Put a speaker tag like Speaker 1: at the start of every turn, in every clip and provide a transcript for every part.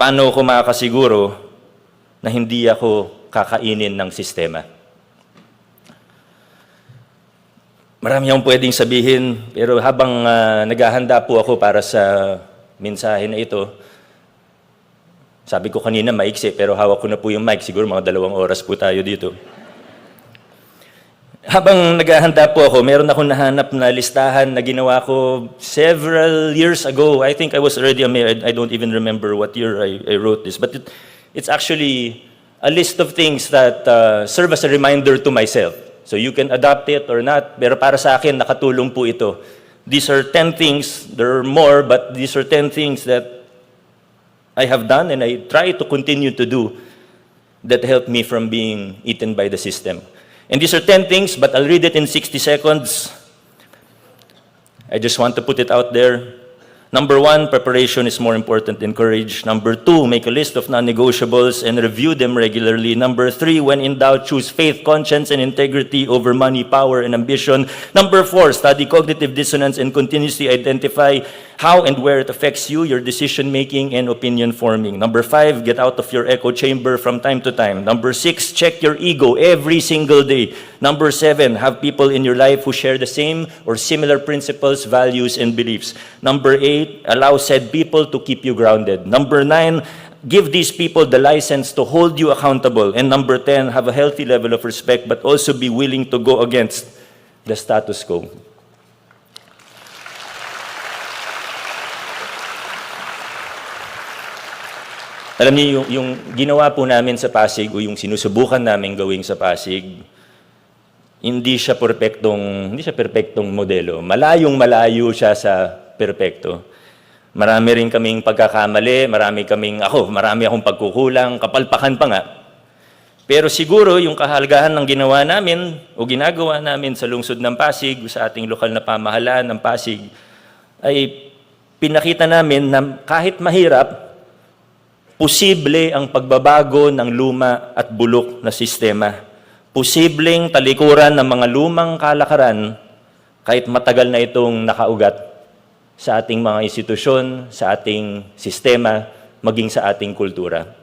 Speaker 1: paano ko makakasiguro na hindi ako kakainin ng sistema? Marami akong pwedeng sabihin, pero habang naghahanda po ako para sa mensahe na ito, sabi ko kanina maiksi, pero hawak ko na po yung mic, siguro mga 2 oras po tayo dito. Habang naghahanda po ako, meron akong nahanap na listahan na ginawa ko several years ago. I think I was already a mayor. I don't even remember what year I wrote this. But it's actually a list of things that serve as a reminder to myself. So you can adopt it or not, pero para sa akin, nakatulong po ito. These are 10 things, there are more, but these are 10 things that I have done and I try to continue to do that help me from being eaten by the system. And these are 10 things, but I'll read it in 60 seconds. I just want to put it out there. Number 1, preparation is more important than courage. Number 2, make a list of non-negotiables and review them regularly. Number 3, when in doubt, choose faith, conscience, and integrity over money, power, and ambition. Number 4, study cognitive dissonance and continuously identify how and where it affects you, your decision-making, and opinion-forming. Number 5, get out of your echo chamber from time to time. Number 6, check your ego every single day. Number 7, have people in your life who share the same or similar principles, values, and beliefs. Number 8, allow said people to keep you grounded. Number 9, give these people the license to hold you accountable. And number 10, have a healthy level of respect, but also be willing to go against the status quo. Alam niyo, yung ginawa po namin sa Pasig o yung sinusubukan namin gawing sa Pasig, hindi siya perpektong modelo. Malayo siya sa perpekto. Marami rin kaming pagkakamali, marami akong pagkukulang, kapalpakan pa nga. Pero siguro yung kahalagahan ng ginawa namin o ginagawa namin sa lungsod ng Pasig, sa ating lokal na pamahalaan ng Pasig, ay pinakita namin na kahit mahirap, posible ang pagbabago ng luma at bulok na sistema. Posibleng talikuran ng mga lumang kalakaran kahit matagal na itong nakaugat sa ating mga institusyon, sa ating sistema, maging sa ating kultura.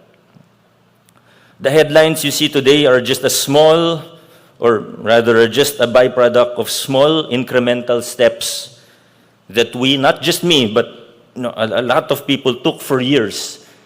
Speaker 1: The headlines you see today are just a small, or rather just a byproduct of small incremental steps that we, not just me, but a lot of people took for years